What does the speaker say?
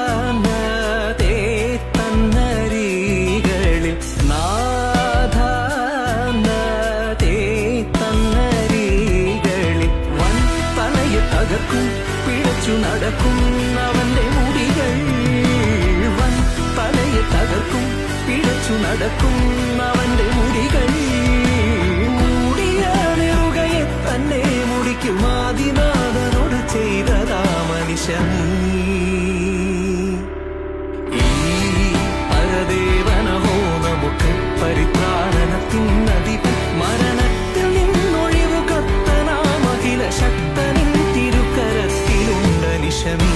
നാഥാനതേ തന്നരികളിൽ നാഥാനതേ തന്നരികളിൽ വൻ തലയെ തകർക്കും പിഴച്ചു നടക്കും അവന്റെ മുടികൾ വൻ തലയെ തകർക്കും പിഴച്ചു നടക്കും അവന്റെ മുടികൾ മൂടിയാണെറുകയെ തന്നെ മുടിക്കും ആദിനാഥനോട് ചെയ്തതാ മനുഷ്യൻ ഈ പരദേവനഹോ നമുക്ക് പരിത്രാണനത്തിനധിപൻ മരണത്തിൽ നിന്നൊഴിവു കത്തനാമഖില ശക്തനിൻ തിരുക്കരത്തിലുണ്ട് നിശമീ